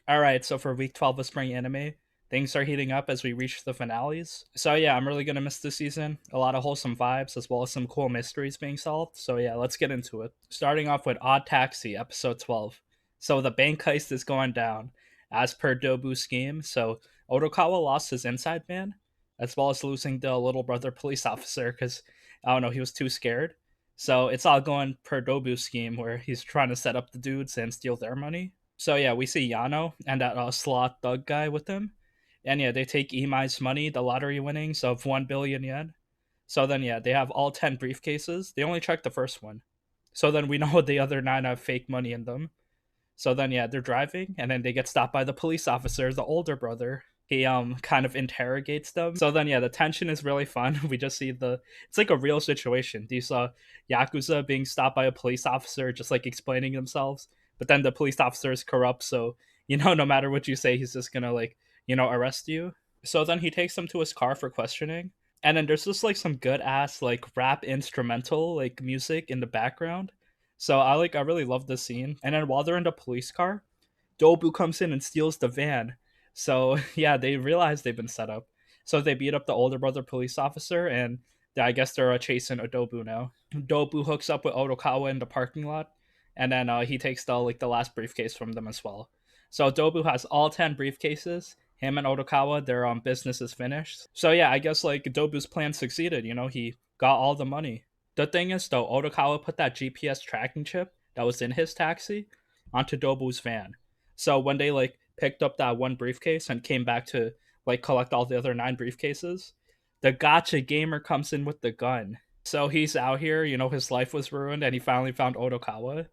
All right, so for week 12 of spring anime, things are heating up as we reach the finales. So yeah, I'm really gonna miss this season. A lot of wholesome vibes as well as some cool mysteries being solved. So yeah, let's get into it. Starting off with Odd Taxi, episode 12. So the bank heist is going down as per Dobu's scheme. So Odokawa lost his inside man, as well as losing the little brother police officer because I don't know, he was too scared. So it's all going per Dobu's scheme where he's trying to set up the dudes and steal their money. So yeah, we see Yano and that sloth thug guy with him, and yeah, they take Imai's money, the lottery winnings of 1 billion yen. So then yeah, they have all 10 briefcases. They only check the first one. So then we know the other nine have fake money in them. So then yeah, they're driving, and then they get stopped by the police officer, the older brother. He kind of interrogates them. So then yeah, the tension is really fun. We just see it's like a real situation. These yakuza being stopped by a police officer, just like explaining themselves. But then the police officer is corrupt, so no matter what you say, he's just gonna like arrest you. So then he takes them to his car for questioning, and then there's just like some good ass like rap instrumental like music in the background. So I really love this scene. And then while they're in the police car, Dobu comes in and steals the van. So yeah, they realize they've been set up. So they beat up the older brother police officer, and I guess they're chasing Dobu now. Dobu hooks up with Odokawa in the parking lot, and then he takes the last briefcase from them as well. So Dobu has all 10 briefcases. Him and Odokawa, their business is finished. So yeah, I guess like Dobu's plan succeeded. He got all the money. The thing is though, Odokawa put that GPS tracking chip that was in his taxi onto Dobu's van. So when they like picked up that one briefcase and came back to like collect all the other 9 briefcases, the gotcha gamer comes in with the gun. So he's out here, his life was ruined and he finally found Odokawa.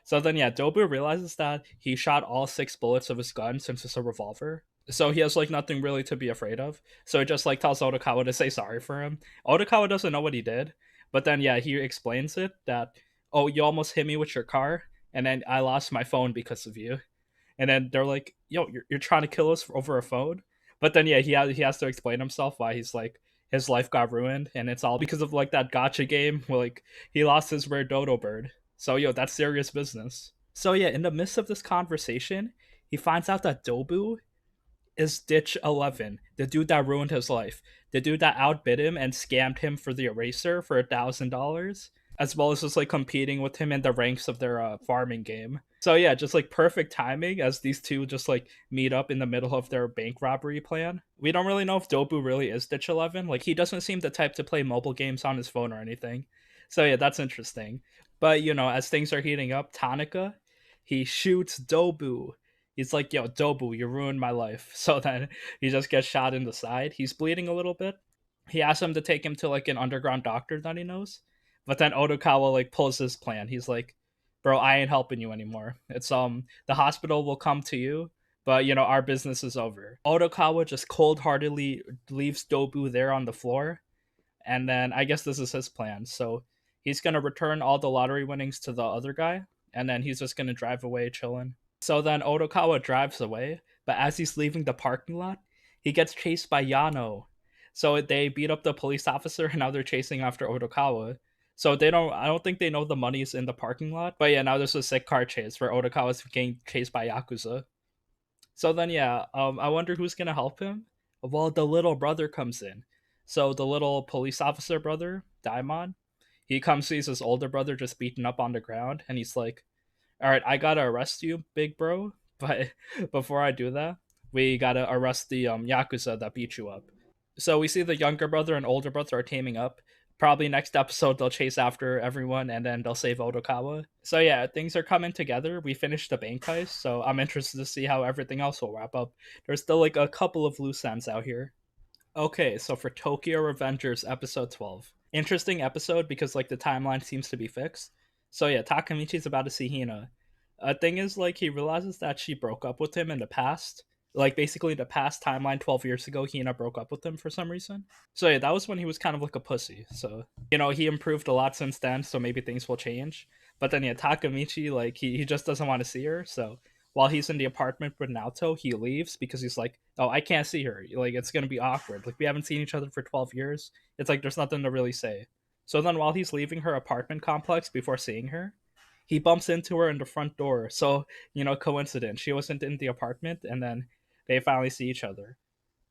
So then yeah, Dobu realizes that he shot all 6 bullets of his gun since it's a revolver. So he has like nothing really to be afraid of. So he just like tells Odokawa to say sorry for him. Odokawa doesn't know what he did, but then yeah, he explains it that, oh, you almost hit me with your car, and then I lost my phone because of you. And then they're like, "Yo, you're trying to kill us over a phone?" But then yeah, he has to explain himself why he's like his life got ruined, and it's all because of like that gotcha game where like he lost his rare dodo bird. So yo, that's serious business. So yeah, in the midst of this conversation, he finds out that Dobu is Ditch 11, the dude that ruined his life, the dude that outbid him and scammed him for the eraser for $1,000, as well as just like competing with him in the ranks of their farming game. So yeah, just like perfect timing as these two just like meet up in the middle of their bank robbery plan. We don't really know if Dobu really is Ditch 11. Like he doesn't seem the type to play mobile games on his phone or anything. So yeah, that's interesting. But as things are heating up, Tanaka, he shoots Dobu. He's like, yo, Dobu, you ruined my life. So then he just gets shot in the side. He's bleeding a little bit. He asks him to take him to like an underground doctor that he knows. But then Odokawa like pulls his plan. He's like, bro, I ain't helping you anymore. It's the hospital will come to you, but our business is over. Odokawa just cold heartedly leaves Dobu there on the floor. And then I guess this is his plan. So he's gonna return all the lottery winnings to the other guy, and then he's just gonna drive away chilling. So then Odokawa drives away, but as he's leaving the parking lot, he gets chased by Yano. So they beat up the police officer, and now they're chasing after Odokawa. So I don't think they know the money's in the parking lot. But yeah, now there's a sick car chase where Odokawa's getting chased by Yakuza. So then yeah, I wonder who's gonna help him. Well, the little brother comes in. So the little police officer brother, Daimon, he comes sees his older brother just beaten up on the ground, and he's like, all right, I gotta arrest you, big bro. But before I do that, we gotta arrest the yakuza that beat you up. So we see the younger brother and older brother are teaming up. Probably next episode they'll chase after everyone and then they'll save Odokawa. So yeah, things are coming together. We finished the bank heist, so I'm interested to see how everything else will wrap up. There's still like a couple of loose ends out here. Okay, so for Tokyo Revengers episode 12. Interesting episode because like the timeline seems to be fixed. So yeah, Takamichi's about to see Hina. Thing is like he realizes that she broke up with him in the past. Like basically the past timeline 12 years ago, Hina broke up with him for some reason. So yeah, that was when he was kind of like a pussy. So he improved a lot since then, so maybe things will change. But then yeah, Takamichi, like he just doesn't want to see her, so while he's in the apartment with Naoto, he leaves because he's like, "Oh, I can't see her. Like, it's gonna be awkward. Like, we haven't seen each other for 12 years. It's like there's nothing to really say." So then, while he's leaving her apartment complex before seeing her, He bumps into her in the front door. So, coincidence. She wasn't in the apartment, and then they finally see each other.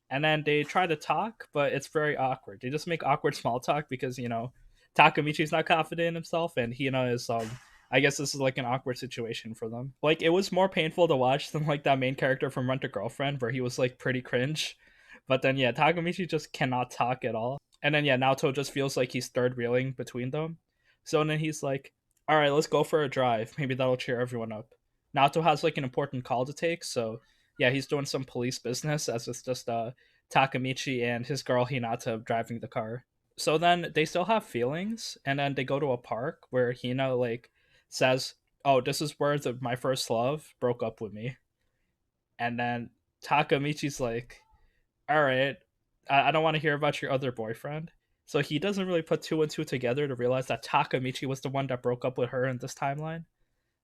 And then they try to talk, but it's very awkward. They just make awkward small talk because, Takamichi's not confident in himself, and Hina is, I guess this is like an awkward situation for them. Like, it was more painful to watch than like that main character from Rent a Girlfriend, where he was like pretty cringe. But then, yeah, Takamichi just cannot talk at all. And then, yeah, Naoto just feels like he's third wheeling between them. So then he's like, all right, let's go for a drive. Maybe that'll cheer everyone up. Naoto has like an important call to take, so yeah, he's doing some police business as it's just Takamichi and his girl Hinata driving the car. So then they still have feelings, and then they go to a park where Hina like says, "Oh, this is where my first love broke up with me," and then Takamichi's like, "All right, I don't want to hear about your other boyfriend." So he doesn't really put two and two together to realize that Takamichi was the one that broke up with her in this timeline.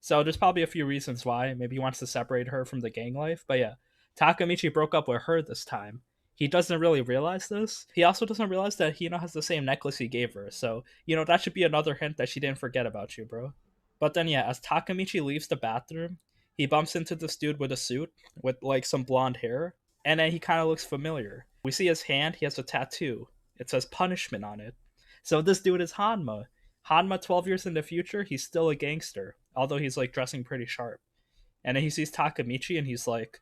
So there's probably a few reasons why. Maybe he wants to separate her from the gang life. But yeah, Takamichi broke up with her this time. He doesn't really realize this. He also doesn't realize that Hina has the same necklace he gave her. So, that should be another hint that she didn't forget about you, bro. But then, yeah, as Takamichi leaves the bathroom, he bumps into this dude with a suit with like some blonde hair. And then he kind of looks familiar. We see his hand, he has a tattoo. It says punishment on it. So this dude is Hanma. Hanma, 12 years in the future, he's still a gangster, although he's like dressing pretty sharp. And then he sees Takamichi and he's like,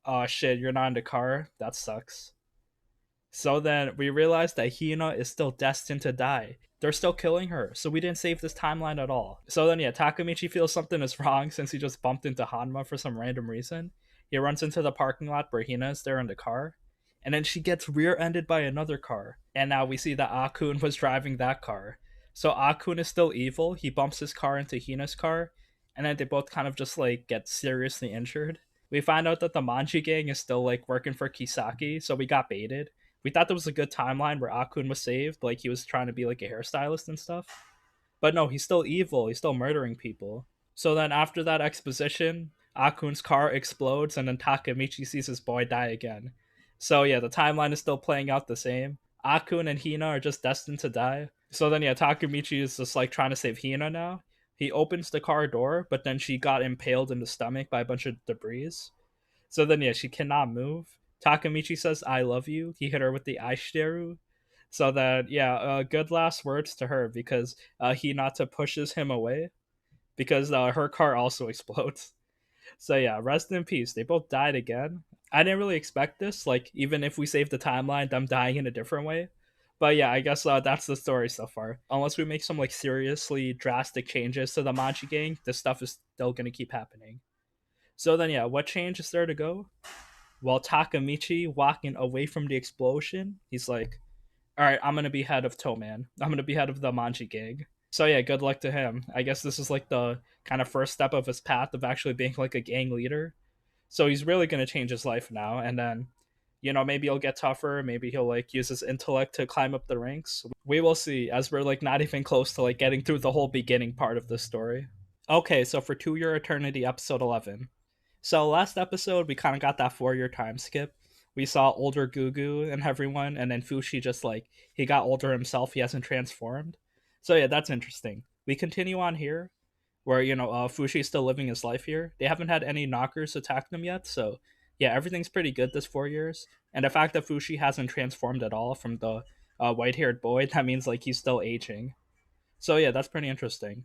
oh shit, you're not in the car? That sucks. So then we realize that Hina is still destined to die. They're still killing her, so we didn't save this timeline at all. So then, yeah, Takamichi feels something is wrong since he just bumped into Hanma for some random reason. He runs into the parking lot where Hina is there in the car, and then she gets rear-ended by another car. And now we see that Akun was driving that car. So Akun is still evil. He bumps his car into Hina's car, and then they both kind of just like get seriously injured. We find out that the Manji gang is still like working for Kisaki, so we got baited. We thought there was a good timeline where Akun was saved, like he was trying to be like a hairstylist and stuff. But no, he's still evil. He's still murdering people. So then after that exposition, Akun's car explodes, and then Takamichi sees his boy die again. So yeah, the timeline is still playing out the same. Akun and Hina are just destined to die. So then yeah, Takamichi is just like trying to save Hina now. He opens the car door, but then she got impaled in the stomach by a bunch of debris. So then yeah, she cannot move. Takamichi says, I love you. He hit her with the Aishiteru. So that, yeah, good last words to her because Hinata pushes him away because her car also explodes. So yeah, rest in peace. They both died again. I didn't really expect this, like, even if we save the timeline, them dying in a different way. But yeah, I guess that's the story so far. Unless we make some, like, seriously drastic changes to the Manji gang, this stuff is still gonna keep happening. So then, yeah, what change is there to go? While Takamichi walking away from the explosion, he's like, all right, I'm gonna be head of Toman. I'm gonna be head of the Manji gang. So yeah, good luck to him. I guess this is like the kind of first step of his path of actually being like a gang leader. So he's really gonna change his life now, and then, maybe he'll get tougher. Maybe he'll like use his intellect to climb up the ranks. We will see, as we're like not even close to like getting through the whole beginning part of this story. Okay, so for To Your Eternity, episode 11. So last episode, we kind of got that 4-year time skip. We saw older Gugu and everyone, and then Fushi just like, he got older himself, he hasn't transformed. So yeah, that's interesting. We continue on here, where, Fushi's still living his life here. They haven't had any knockers attack them yet, so yeah, everything's pretty good this 4 years. And the fact that Fushi hasn't transformed at all from the white-haired boy, that means like he's still aging. So yeah, that's pretty interesting.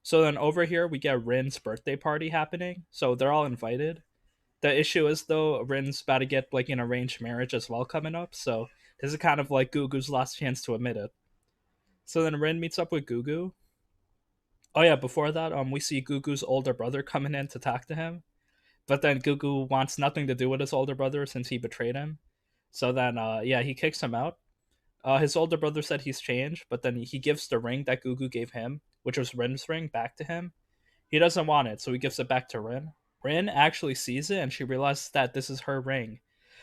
So then over here we get Rin's birthday party happening. So they're all invited. The issue is though Rin's about to get like an arranged marriage as well coming up. So this is kind of like Gugu's last chance to admit it. So then Rin meets up with Gugu. Oh yeah, before that, we see Gugu's older brother coming in to talk to him. But then Gugu wants nothing to do with his older brother since he betrayed him. So then yeah, he kicks him out. His older brother said he's changed, but then he gives the ring that Gugu gave him, which was Rin's ring, back to him. He doesn't want it, so he gives it back to Rin. Rin actually sees it and she realizes that this is her ring.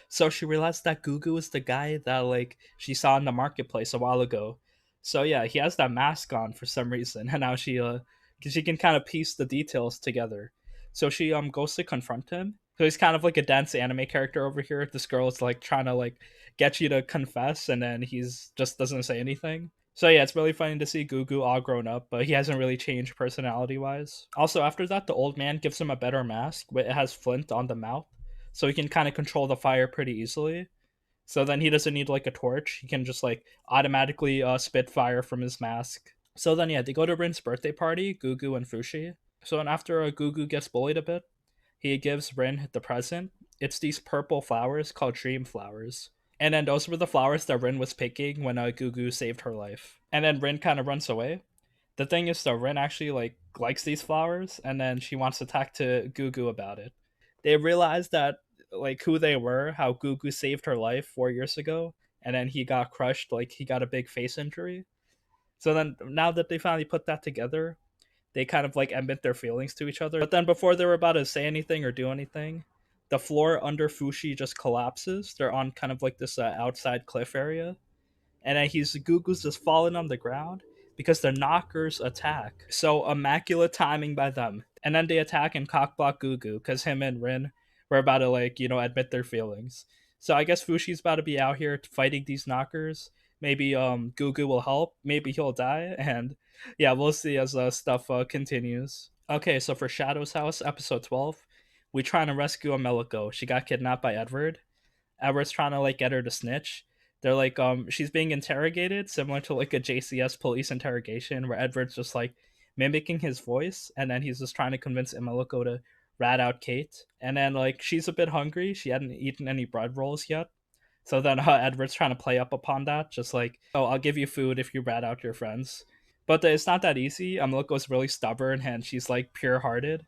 So she realized that Gugu is the guy that like she saw in the marketplace a while ago. So yeah, he has that mask on for some reason, and now she can kind of piece the details together. So she goes to confront him. So he's kind of like a dense anime character over here. This girl is like trying to like get you to confess, and then he's just doesn't say anything. So yeah, it's really funny to see Gugu all grown up, but he hasn't really changed personality wise. Also, after that, the old man gives him a better mask, but it has flint on the mouth, so he can kind of control the fire pretty easily. So then he doesn't need like a torch; he can just like automatically spit fire from his mask. So then yeah, they go to Rin's birthday party, Gugu and Fushi. So then after Gugu gets bullied a bit, he gives Rin the present. It's these purple flowers called dream flowers. And then those were the flowers that Rin was picking when Gugu saved her life. And then Rin kind of runs away. The thing is, though, Rin actually likes these flowers, and then she wants to talk to Gugu about it. They realize that like who they were, how Gugu saved her life 4 years ago, and then he got crushed, like he got a big face injury. So then now that they finally put that together, they kind of like admit their feelings to each other. But then before they were about to say anything or do anything, the floor under Fushi just collapses. They're on kind of like this outside cliff area, and then he's Gugu's just falling on the ground because the knockers attack. So immaculate timing by them, and then they attack and cockblock Gugu because him and Rin were about to like admit their feelings. So I guess Fushi's about to be out here fighting these knockers. Maybe Gugu will help. Maybe he'll die, and yeah, we'll see as stuff continues. Okay, so for Shadow's House, episode 12, we trying to rescue Ameliko. She got kidnapped by Edward. Edward's trying to like get her to snitch. They're like, she's being interrogated, similar to like a JCS police interrogation, where Edward's just like mimicking his voice, and then he's just trying to convince Imeliko to rat out Kate. And then like she's a bit hungry; she hadn't eaten any bread rolls yet. So then Edward's trying to play up upon that, just like, oh, I'll give you food if you rat out your friends. But it's not that easy. Imeliko's really stubborn, and she's like pure-hearted.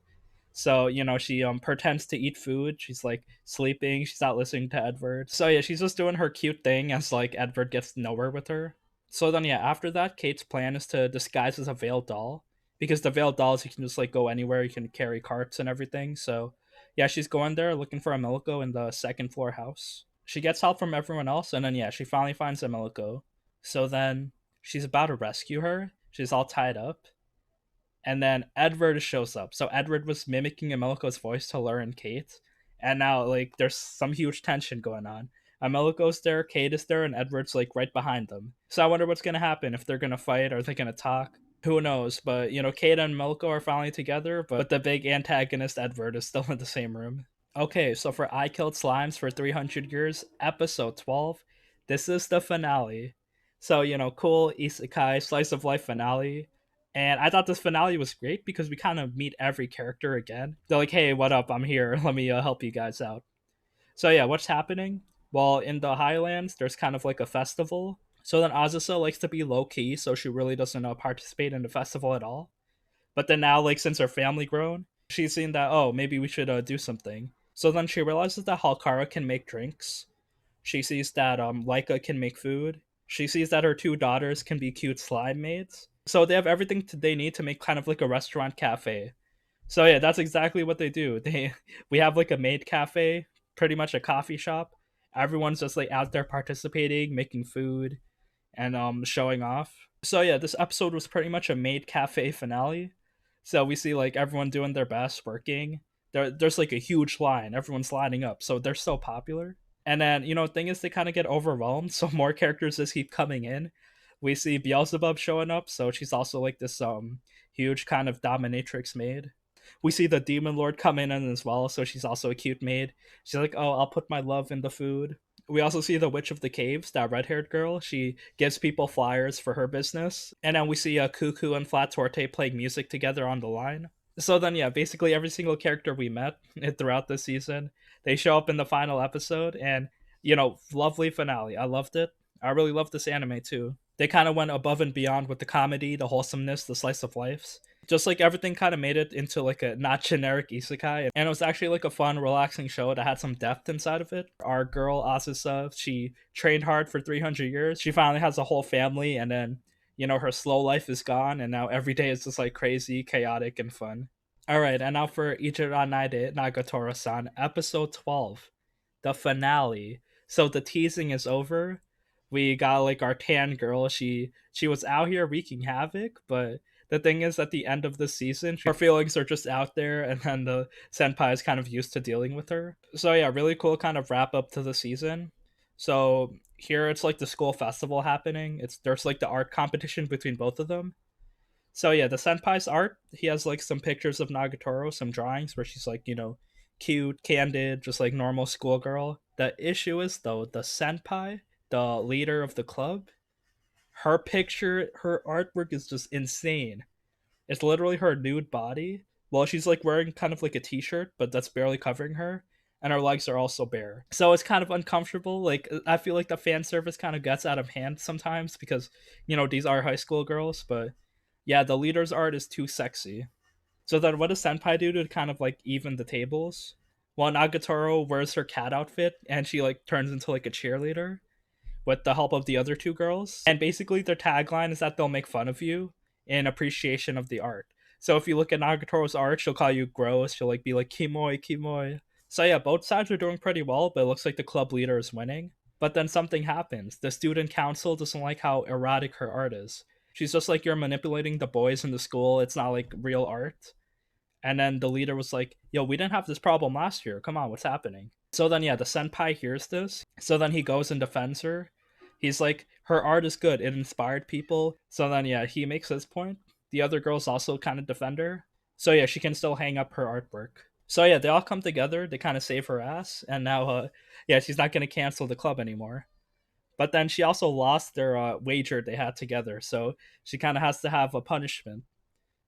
So, she pretends to eat food. She's like sleeping. She's not listening to Edward. So yeah, she's just doing her cute thing as like Edward gets nowhere with her. So then yeah, after that, Kate's plan is to disguise as a veiled doll. Because the veiled dolls you can just like go anywhere, you can carry carts and everything. So yeah, she's going there looking for Ameliko in the second floor house. She gets help from everyone else, and then yeah, she finally finds Ameliko. So then she's about to rescue her. She's all tied up, and then Edward shows up. So Edward was mimicking Ameliko's voice to lure in Kate, and now like there's some huge tension going on. Ameliko's there, Kate is there, and Edward's like right behind them. So I wonder what's gonna happen, if they're gonna fight, are they gonna talk? Who knows? But Kate and Ameliko are finally together, but the big antagonist Edward is still in the same room. Okay, so for I Killed Slimes for 300 Years, episode 12, this is the finale. So, cool isekai slice of life finale. And I thought this finale was great because we kind of meet every character again. They're like, hey, what up? I'm here. Let me help you guys out. So, yeah, what's happening? Well, in the Highlands, there's kind of like a festival. So then Azusa likes to be low key, so she really doesn't participate in the festival at all. But then now, like, since her family grown, she's seen that, oh, maybe we should do something. So then she realizes that Halkara can make drinks. She sees that Laika can make food. She sees that her two daughters can be cute slime maids. So they have everything they need to make kind of like a restaurant cafe. So yeah, that's exactly what they do. We have like a maid cafe, pretty much a coffee shop. Everyone's just like out there participating, making food, and showing off. So yeah, this episode was pretty much a maid cafe finale. So we see like everyone doing their best, working. There's like a huge line. Everyone's lining up, so they're so popular. And then the thing is, they kind of get overwhelmed, so more characters just keep coming in. We see Beelzebub showing up, so she's also like this huge kind of dominatrix maid. We see the Demon Lord come in as well, so she's also a cute maid. She's like, oh, I'll put my love in the food. We also see the Witch of the Caves, that red-haired girl. She gives people flyers for her business. And then we see Cuckoo and Flat Torte playing music together on the line. So then, yeah, basically every single character we met throughout this season, they show up in the final episode, and, lovely finale. I loved it. I really love this anime, too. They kind of went above and beyond with the comedy, the wholesomeness, the slice of life. Just like everything kind of made it into like a not generic isekai, and it was actually like a fun, relaxing show that had some depth inside of it. Our girl Asusa, she trained hard for 300 years. She finally has a whole family, and then her slow life is gone, and now every day is just like crazy, chaotic, and fun. All right, and now for Ijiranaide Nagatoro-san, episode 12, the finale. So the teasing is over. We got like our tan girl. She was out here wreaking havoc, but the thing is, at the end of the season, her feelings are just out there, and then the senpai is kind of used to dealing with her. So yeah, really cool kind of wrap up to the season. So here it's like the school festival happening. There's like the art competition between both of them. So yeah, the senpai's art, he has like some pictures of Nagatoro, some drawings where she's like, cute, candid, just like normal schoolgirl. The issue is though, the senpai, the leader of the club, her artwork is just insane. It's literally her nude body. Well, she's like wearing kind of like a t-shirt, but that's barely covering her, and her legs are also bare. So it's kind of uncomfortable. Like I feel like the fan service kind of gets out of hand sometimes because these are high school girls, but yeah, the leader's art is too sexy. So then what does Senpai do to kind of like even the tables? Well, Nagatoro wears her cat outfit and she like turns into like a cheerleader with the help of the other two girls. And basically, their tagline is that they'll make fun of you in appreciation of the art. So if you look at Nagatoro's art, she'll call you gross. She'll like be like kimoi, kimoi. So yeah, both sides are doing pretty well, but it looks like the club leader is winning. But then something happens. The student council doesn't like how erotic her art is. She's just like, you're manipulating the boys in the school. It's not like real art. And then the leader was like, yo, we didn't have this problem last year. Come on, what's happening? So then, yeah, the senpai hears this. So then he goes and defends her. He's like, her art is good. It inspired people. So then, yeah, he makes his point. The other girls also kind of defend her. So yeah, she can still hang up her artwork. So yeah, they all come together. They kind of save her ass. And now, yeah, she's not going to cancel the club anymore. But then she also lost their wager they had together. So she kind of has to have a punishment.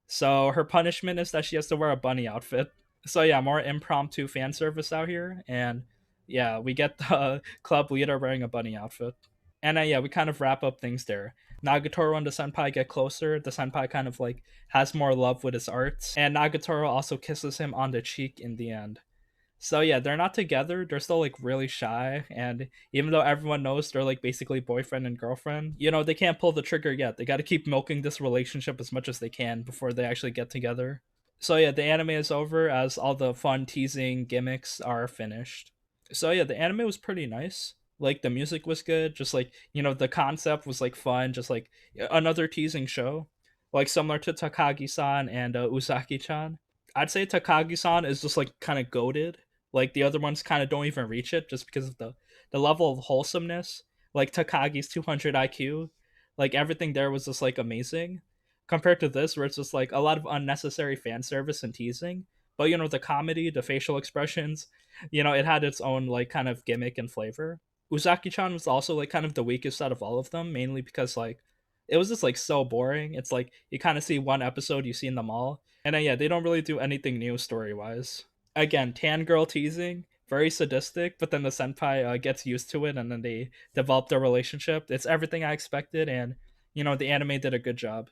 So her punishment is that she has to wear a bunny outfit. So yeah, more impromptu fan service out here, and yeah, we get the club leader wearing a bunny outfit. And yeah, we kind of wrap up things there. Nagatoro and the senpai get closer. The senpai kind of like has more love with his art, and Nagatoro also kisses him on the cheek in the end. So yeah, they're not together. They're still like really shy, and even though everyone knows they're like basically boyfriend and girlfriend, they can't pull the trigger yet. They got to keep milking this relationship as much as they can before they actually get together. So yeah, the anime is over as all the fun teasing gimmicks are finished. So yeah, the anime was pretty nice. Like the music was good, just like the concept was like fun, just like another teasing show, like similar to Takagi-san and Uzaki-chan. I'd say Takagi-san is just like kind of goaded. Like the other ones kind of don't even reach it just because of the level of wholesomeness. Like Takagi's 200 IQ, like everything there was just like amazing compared to this where it's just like a lot of unnecessary fan service and teasing. But the comedy, the facial expressions, it had its own like kind of gimmick and flavor. Uzaki-chan was also like kind of the weakest out of all of them, mainly because like it was just like so boring. It's like you kind of see one episode, you see in them all, and then yeah, they don't really do anything new story wise. Again, tan girl teasing, very sadistic, but then the senpai gets used to it, and then they develop their relationship. It's everything I expected, and the anime did a good job.